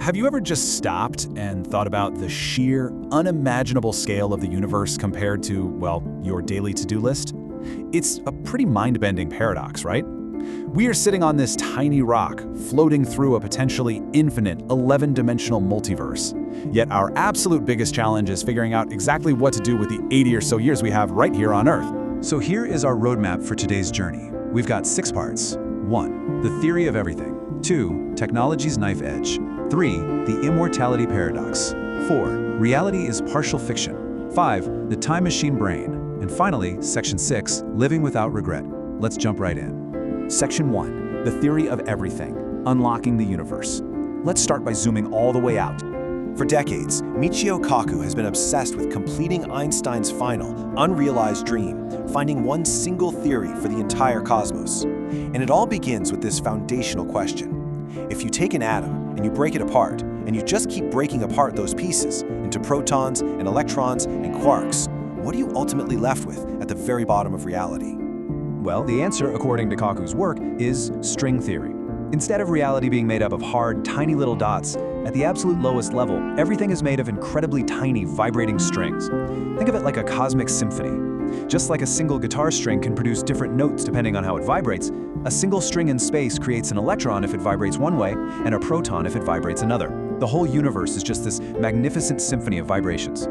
Have you ever just stopped and thought about the sheer, unimaginable scale of the universe compared to, well, your daily to-do list? It's a pretty mind-bending paradox, right? We are sitting on this tiny rock, floating through a potentially infinite 11-dimensional multiverse. Yet our absolute biggest challenge is figuring out exactly what to do with the 80 or so years we have right here on Earth. So here is our roadmap for today's journey. We've got 6 parts. 1. The theory of everything. 2. Technology's knife edge. 3. The immortality paradox. 4. Reality is partial fiction. 5. The time machine brain. And finally, Section 6, living without regret. Let's jump right in. Section 1. The theory of everything. Unlocking the universe. Let's start by zooming all the way out. For decades, Michio Kaku has been obsessed with completing Einstein's final, unrealized dream, finding one single theory for the entire cosmos. And it all begins with this foundational question. If you take an atom and you break it apart, and you just keep breaking apart those pieces into protons and electrons and quarks, what are you ultimately left with at the very bottom of reality? Well, the answer, according to Kaku's work, is string theory. Instead of reality being made up of hard, tiny little dots, at the absolute lowest level, everything is made of incredibly tiny, vibrating strings. Think of it like a cosmic symphony. Just like a single guitar string can produce different notes depending on how it vibrates, a single string in space creates an electron if it vibrates one way, and a proton if it vibrates another. The whole universe is just this magnificent symphony of vibrations.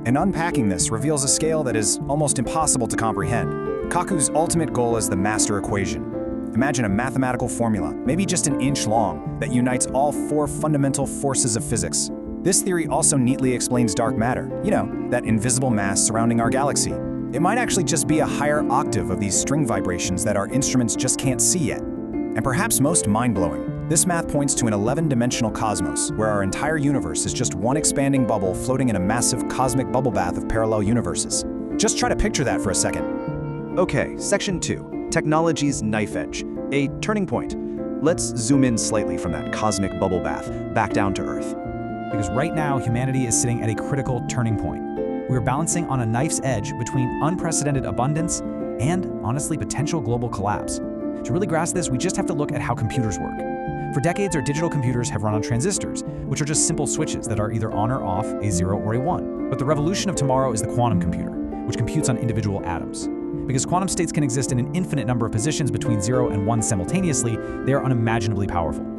And unpacking this reveals a scale that is almost impossible to comprehend. Kaku's ultimate goal is the master equation. Imagine a mathematical formula, maybe just an inch long, that unites all 4 fundamental forces of physics. This theory also neatly explains dark matter, that invisible mass surrounding our galaxy. It might actually just be a higher octave of these string vibrations that our instruments just can't see yet. And perhaps most mind-blowing, this math points to an 11-dimensional cosmos, where our entire universe is just one expanding bubble floating in a massive cosmic bubble bath of parallel universes. Just try to picture that for a second. Okay, Section 2, Technology's knife edge, a turning point. Let's zoom in slightly from that cosmic bubble bath, back down to Earth. Because right now, humanity is sitting at a critical turning point. We're balancing on a knife's edge between unprecedented abundance and, honestly, potential global collapse. To really grasp this, we just have to look at how computers work. For decades, our digital computers have run on transistors, which are just simple switches that are either on or off, a 0 or a 1. But the revolution of tomorrow is the quantum computer, which computes on individual atoms. Because quantum states can exist in an infinite number of positions between 0 and 1 simultaneously, they are unimaginably powerful.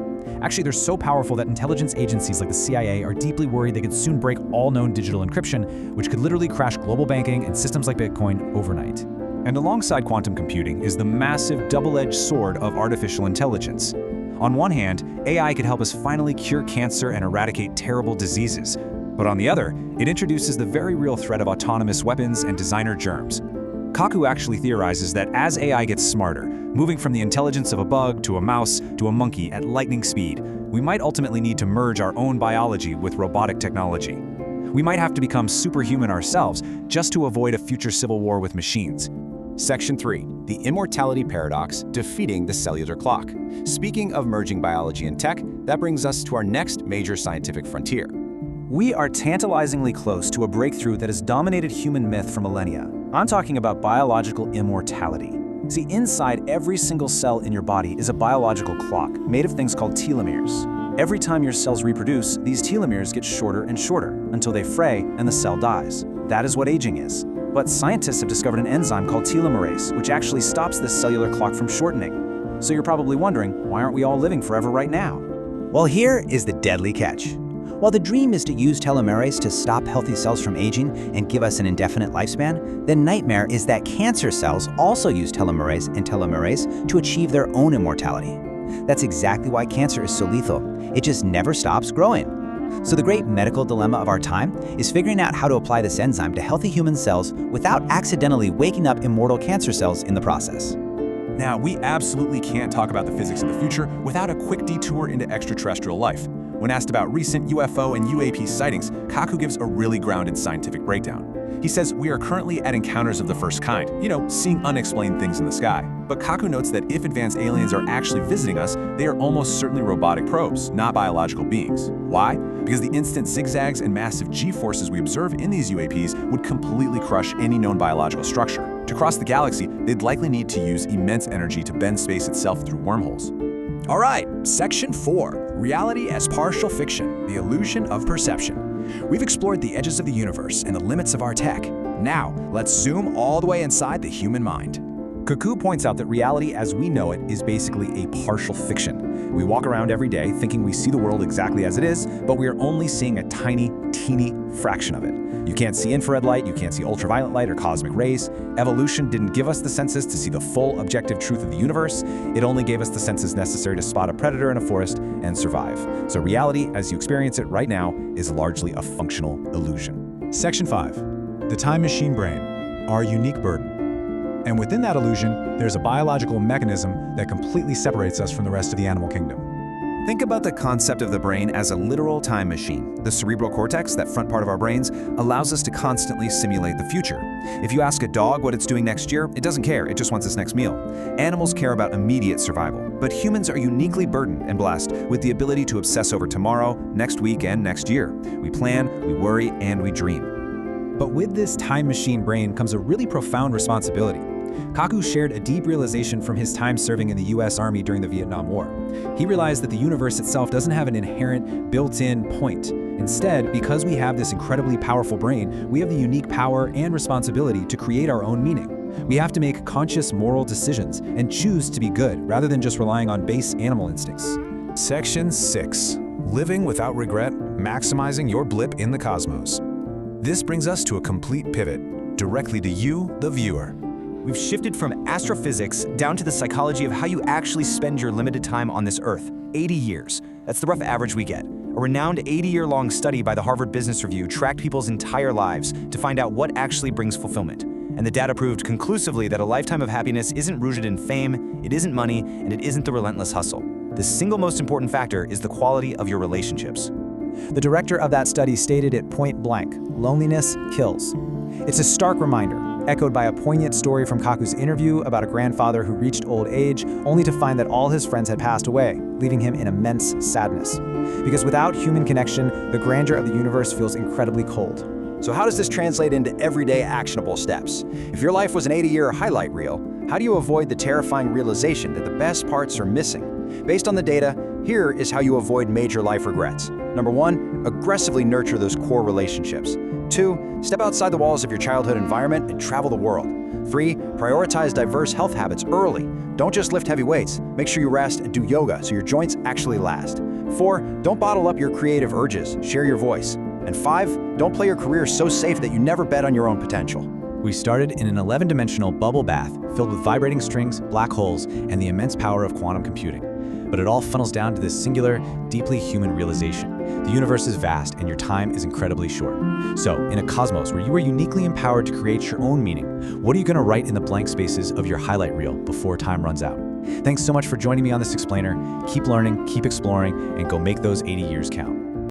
Actually, they're so powerful that intelligence agencies like the CIA are deeply worried they could soon break all known digital encryption, which could literally crash global banking and systems like Bitcoin overnight. And alongside quantum computing is the massive double-edged sword of artificial intelligence. On one hand, AI could help us finally cure cancer and eradicate terrible diseases. But on the other, it introduces the very real threat of autonomous weapons and designer germs. Kaku actually theorizes that as AI gets smarter, moving from the intelligence of a bug to a mouse to a monkey at lightning speed, we might ultimately need to merge our own biology with robotic technology. We might have to become superhuman ourselves just to avoid a future civil war with machines. Section 3. The immortality paradox, defeating the cellular clock. Speaking of merging biology and tech, that brings us to our next major scientific frontier. We are tantalizingly close to a breakthrough that has dominated human myth for millennia. I'm talking about biological immortality. See, inside every single cell in your body is a biological clock made of things called telomeres. Every time your cells reproduce, these telomeres get shorter and shorter until they fray and the cell dies. That is what aging is. But scientists have discovered an enzyme called telomerase, which actually stops this cellular clock from shortening. So you're probably wondering, why aren't we all living forever right now? Well, here is the deadly catch. While the dream is to use telomerase to stop healthy cells from aging and give us an indefinite lifespan, the nightmare is that cancer cells also use telomerase and telomerase to achieve their own immortality. That's exactly why cancer is so lethal. It just never stops growing. So the great medical dilemma of our time is figuring out how to apply this enzyme to healthy human cells without accidentally waking up immortal cancer cells in the process. Now, we absolutely can't talk about the physics of the future without a quick detour into extraterrestrial life. When asked about recent UFO and UAP sightings, Kaku gives a really grounded scientific breakdown. He says we are currently at encounters of the first kind, seeing unexplained things in the sky. But Kaku notes that if advanced aliens are actually visiting us, they are almost certainly robotic probes, not biological beings. Why? Because the instant zigzags and massive G-forces we observe in these UAPs would completely crush any known biological structure. To cross the galaxy, they'd likely need to use immense energy to bend space itself through wormholes. All right, Section 4. reality as partial fiction, the illusion of perception. We've explored the edges of the universe and the limits of our tech. Now, let's zoom all the way inside the human mind. Kaku points out that reality as we know it is basically a partial fiction. We walk around every day thinking we see the world exactly as it is, but we are only seeing a tiny, teeny fraction of it. You can't see infrared light, you can't see ultraviolet light or cosmic rays. Evolution didn't give us the senses to see the full objective truth of the universe. It only gave us the senses necessary to spot a predator in a forest and survive. So reality, as you experience it right now, is largely a functional illusion. Section 5. The time machine brain, our unique burden. And within that illusion, there's a biological mechanism that completely separates us from the rest of the animal kingdom. Think about the concept of the brain as a literal time machine. The cerebral cortex, that front part of our brains, allows us to constantly simulate the future. If you ask a dog what it's doing next year, it doesn't care, it just wants its next meal. Animals care about immediate survival, but humans are uniquely burdened and blessed with the ability to obsess over tomorrow, next week, and next year. We plan, we worry, and we dream. But with this time machine brain comes a really profound responsibility. Kaku shared a deep realization from his time serving in the US Army during the Vietnam War. He realized that the universe itself doesn't have an inherent, built-in point. Instead, because we have this incredibly powerful brain, we have the unique power and responsibility to create our own meaning. We have to make conscious moral decisions and choose to be good rather than just relying on base animal instincts. Section 6. Living without regret, maximizing your blip in the cosmos. This brings us to a complete pivot, directly to you, the viewer. We've shifted from astrophysics down to the psychology of how you actually spend your limited time on this Earth. 80 years. That's the rough average we get. A renowned 80-year-long study by the Harvard Business Review tracked people's entire lives to find out what actually brings fulfillment. And the data proved conclusively that a lifetime of happiness isn't rooted in fame, it isn't money, and it isn't the relentless hustle. The single most important factor is the quality of your relationships. The director of that study stated it point blank: loneliness kills. It's a stark reminder, echoed by a poignant story from Kaku's interview about a grandfather who reached old age only to find that all his friends had passed away, leaving him in immense sadness. Because without human connection, the grandeur of the universe feels incredibly cold. So how does this translate into everyday actionable steps? If your life was an 80-year highlight reel, how do you avoid the terrifying realization that the best parts are missing? Based on the data, here is how you avoid major life regrets. Number 1, aggressively nurture those core relationships. 2, step outside the walls of your childhood environment and travel the world. 3, prioritize diverse health habits early. Don't just lift heavy weights. Make sure you rest and do yoga so your joints actually last. 4, don't bottle up your creative urges. Share your voice. And 5, don't play your career so safe that you never bet on your own potential. We started in an 11-dimensional bubble bath filled with vibrating strings, black holes, and the immense power of quantum computing. But it all funnels down to this singular, deeply human realization. The universe is vast and your time is incredibly short. So, in a cosmos where you are uniquely empowered to create your own meaning, what are you going to write in the blank spaces of your highlight reel before time runs out? Thanks so much for joining me on this explainer. Keep learning, keep exploring, and go make those 80 years count.